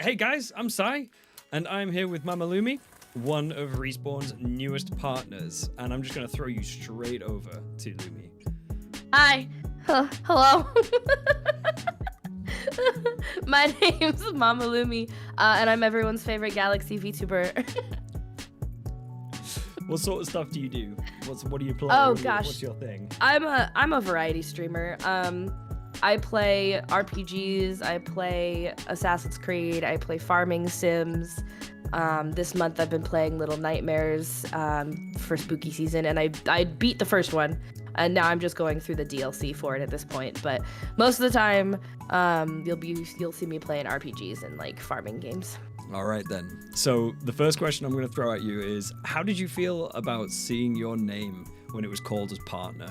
Hey guys, I'm Sai, and I'm here with Mama Lumi, one of Respawn's newest partners, and I'm just gonna throw you straight over to Lumi. Hi. Hello. My name's Mama Lumi, and I'm everyone's favorite Galaxy VTuber. What sort of stuff do you do? What do you play? Oh gosh, what's your thing? I'm a variety streamer. I play RPGs, I play Assassin's Creed, I play farming sims. This month I've been playing Little Nightmares for spooky season, and I beat the first one, and now I'm just going through the DLC for it at this point. But most of the time, you'll see me playing RPGs and like farming games. All right then. So the first question I'm going to throw at you is, how did you feel about seeing your name when it was called as partner?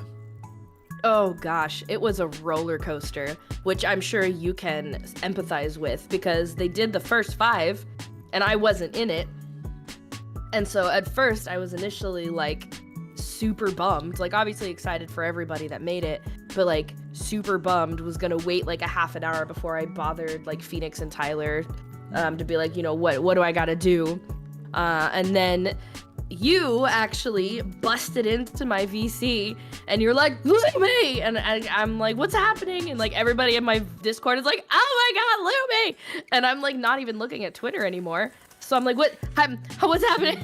Oh gosh, it was a roller coaster, which I'm sure you can empathize with because they did the first 5 and I wasn't in it. And so at first I was initially like super bummed, like obviously excited for everybody that made it, but like super bummed, was gonna wait like a half an hour before I bothered like Phoenix and Tyler to be like, you know, what do I gotta do? And then you actually busted into my VC and you're like, Lumi! And I'm like, what's happening? And like everybody in my Discord is like, oh my God, Lumi! And I'm like not even looking at Twitter anymore. So I'm like, what's happening?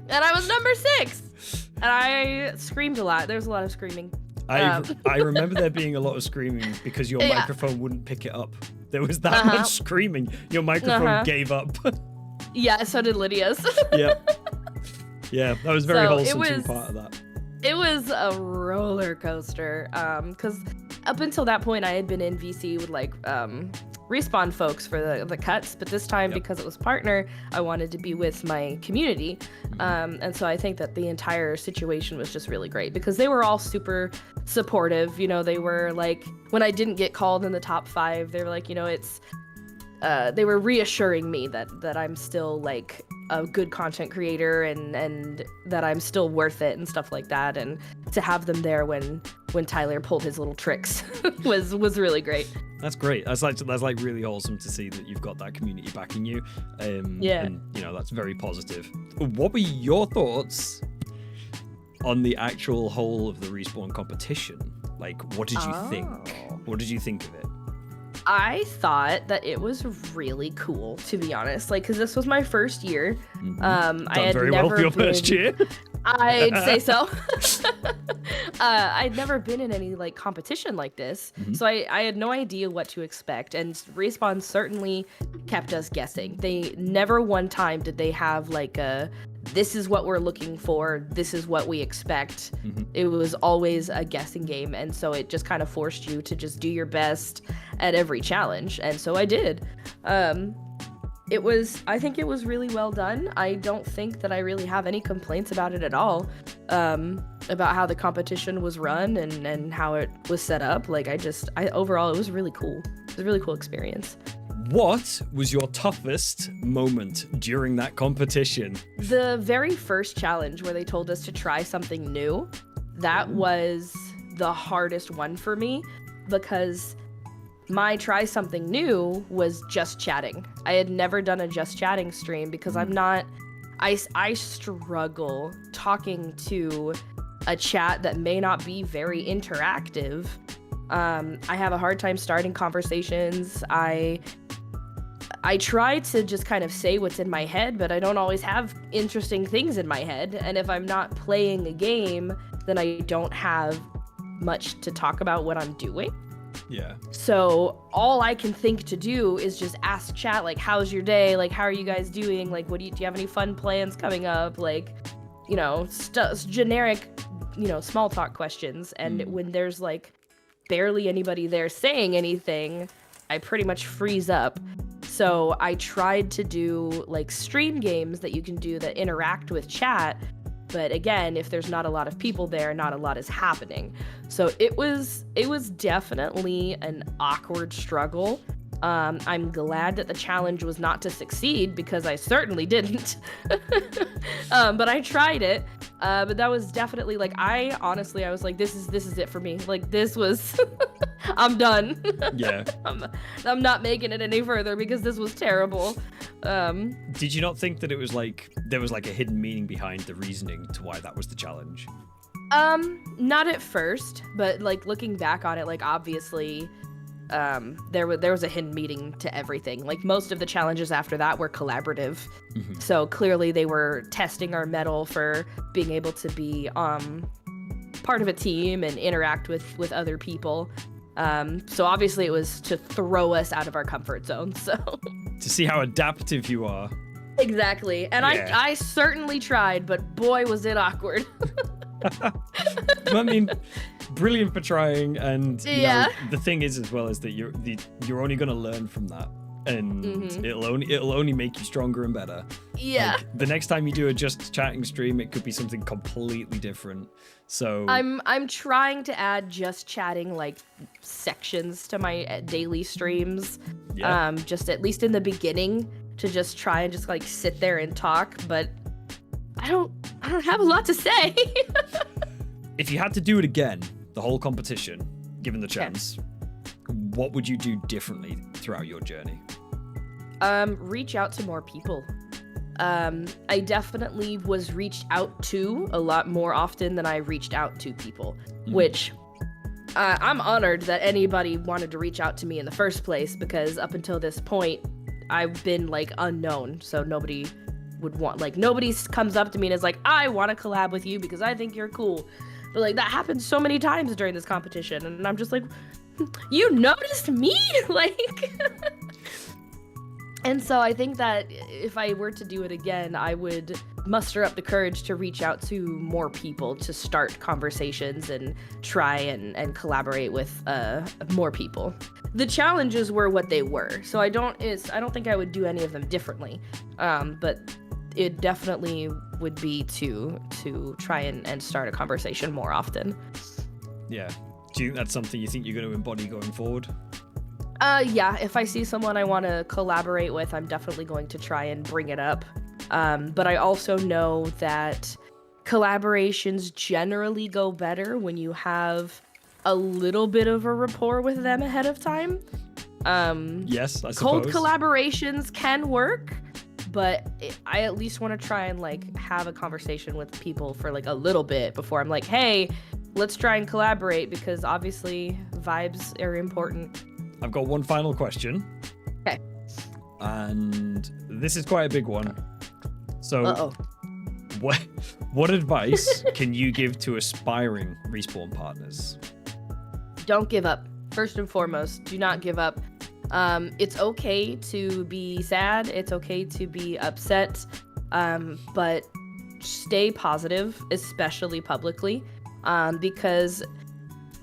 And I was number 6. And I screamed a lot. There's a lot of screaming. I remember there being a lot of screaming because your microphone wouldn't pick it up. There was that much screaming. Your microphone gave up. Yeah, so did Lydia's. Yeah, that was very wholesome to be part of that. It was a roller coaster, because up until that point I had been in VC with like Respawn folks for the cuts, but this time because it was partner, I wanted to be with my community. And so I think that the entire situation was just really great because they were all super supportive. You know, they were like, when I didn't get called in the top 5, they were like, you know, they were reassuring me that I'm still like a good content creator and that I'm still worth it and stuff like that. And to have them there when Tyler pulled his little tricks was really great. That's great. That's like really wholesome to see that you've got that community backing you. And you know, that's very positive. What were your thoughts on the actual whole of the Respawn competition? Like, what did you think? What did you think of it? I thought that it was really cool, to be honest. Like, because this was my first year. Done I had very never well for your been... first year. I'd say so. I'd never been in any like competition like this, so I had no idea what to expect. And Respawn certainly kept us guessing. They never one time did they have like this is what we're looking for, this is what we expect. It was always a guessing game, and so it just kind of forced you to just do your best at every challenge, and so I did. I think it was really well done. I don't think that I really have any complaints about it at all, about how the competition was run and how it was set up. Like overall, it was really cool. It was a really cool experience. What was your toughest moment during that competition? The very first challenge where they told us to try something new, that was the hardest one for me because my try something new was just chatting. I had never done a just chatting stream because I struggle talking to a chat that may not be very interactive. I have a hard time starting conversations. I try to just kind of say what's in my head, but I don't always have interesting things in my head. And if I'm not playing a game, then I don't have much to talk about what I'm doing. Yeah. So all I can think to do is just ask chat, like, how's your day? Like, how are you guys doing? Like, do you have any fun plans coming up? Like, you know, generic, you know, small talk questions. And when there's like barely anybody there saying anything, I pretty much freeze up. So I tried to do like stream games that you can do that interact with chat. But again, if there's not a lot of people there, not a lot is happening. So it was definitely an awkward struggle. I'm glad that the challenge was not to succeed, because I certainly didn't. But I tried it. But that was definitely like, I was like, this is it for me. Like, this was, I'm done. Yeah. I'm not making it any further because this was terrible. Did you not think that it was like, there was like a hidden meaning behind the reasoning to why that was the challenge? Not at first, but like looking back on it, like obviously, there was a hidden meaning to everything. Like most of the challenges after that were collaborative. Mm-hmm. So clearly they were testing our mettle for being able to be part of a team and interact with other people. So obviously it was to throw us out of our comfort zone. So to see how adaptive you are. Exactly. And yeah. I certainly tried, but boy was it awkward. I mean, brilliant for trying, and you yeah. know, the thing is as well is that you're only going to learn from that, and mm-hmm. it'll only make you stronger and better. Yeah. Like, the next time you do a just chatting stream, it could be something completely different. So I'm trying to add just chatting like sections to my daily streams. Yeah. Just at least in the beginning, to just try and just like sit there and talk, but I don't have a lot to say. If you had to do it again, the whole competition, given the chance, what would you do differently throughout your journey? Reach out to more people. I definitely was reached out to a lot more often than I reached out to people, which I'm honored that anybody wanted to reach out to me in the first place, because up until this point, I've been like unknown, so nobody would want, like, nobody comes up to me and is like, I want to collab with you because I think you're cool. But like that happens so many times during this competition, and I'm just like, you noticed me? Like and so I think that if I were to do it again, I would muster up the courage to reach out to more people, to start conversations and try and collaborate with more people. The challenges were what they were, so I don't think I would do any of them differently. But it definitely would be to try and start a conversation more often. Yeah. Do you think that's something you think you're going to embody going forward? Yeah. If I see someone I want to collaborate with, I'm definitely going to try and bring it up. But I also know that collaborations generally go better when you have a little bit of a rapport with them ahead of time. Yes, I suppose. Cold collaborations can work, but I at least want to try and like have a conversation with people for like a little bit before I'm like, hey, let's try and collaborate, because obviously vibes are important. I've got one final question. Okay. And this is quite a big one. So what advice can you give to aspiring Respawn partners? Don't give up. First and foremost, do not give up. It's okay to be sad. It's okay to be upset. But stay positive, especially publicly, because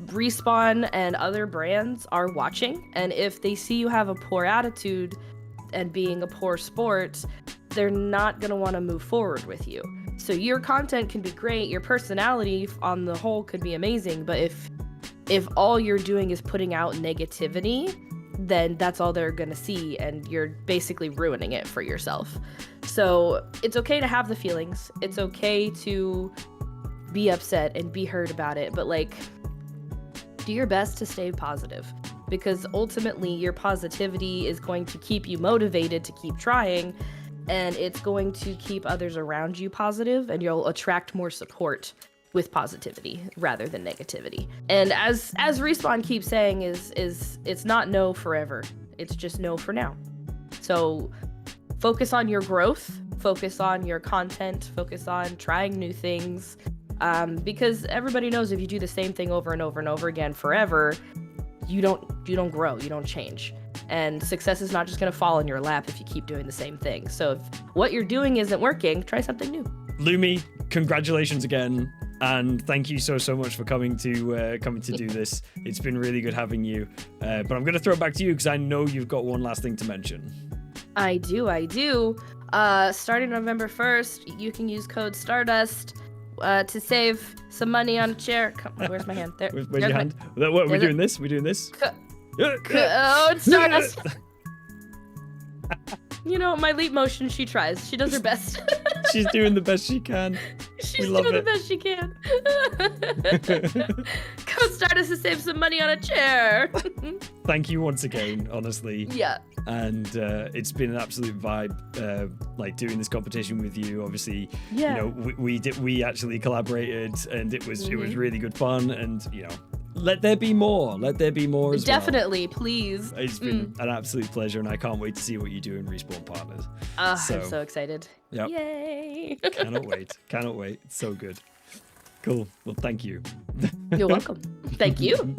Respawn and other brands are watching. And if they see you have a poor attitude and being a poor sport, they're not going to want to move forward with you. So your content can be great. Your personality on the whole could be amazing. But if all you're doing is putting out negativity, then that's all they're gonna see, and you're basically ruining it for yourself. So it's okay to have the feelings. It's okay to be upset and be hurt about it, but like, do your best to stay positive, because ultimately your positivity is going to keep you motivated to keep trying, and it's going to keep others around you positive, and you'll attract more support with positivity rather than negativity. And as Respawn keeps saying, is it's not no forever. It's just no for now. So focus on your growth, focus on your content, focus on trying new things. Because everybody knows if you do the same thing over and over and over again forever, you don't grow, you don't change. And success is not just gonna fall in your lap if you keep doing the same thing. So if what you're doing isn't working, try something new. Lumi, congratulations again. And thank you so much for coming to do this. It's been really good having you. But I'm going to throw it back to you because I know you've got one last thing to mention. I do. Starting November 1st, you can use code Stardust to save some money on a chair. Where's my hand? There. Where's your hand? We're doing this? We're doing this? Code Stardust. You know, my leap motion, she tries. She does her best. She's doing the best she can. She's doing the best she can. Come start us to save some money on a chair. Thank you once again, honestly. Yeah. And it's been an absolute vibe, like doing this competition with you. Obviously, you know, we actually collaborated, and it was really good fun. And you know, let there be more. Let there be more as Definitely, well. please. It's been an absolute pleasure, and I can't wait to see what you do in Respawn Partners. I'm so excited. Yep. Yay. Cannot wait. Cannot wait. It's so good. Cool. Well, thank you. You're welcome. Thank you.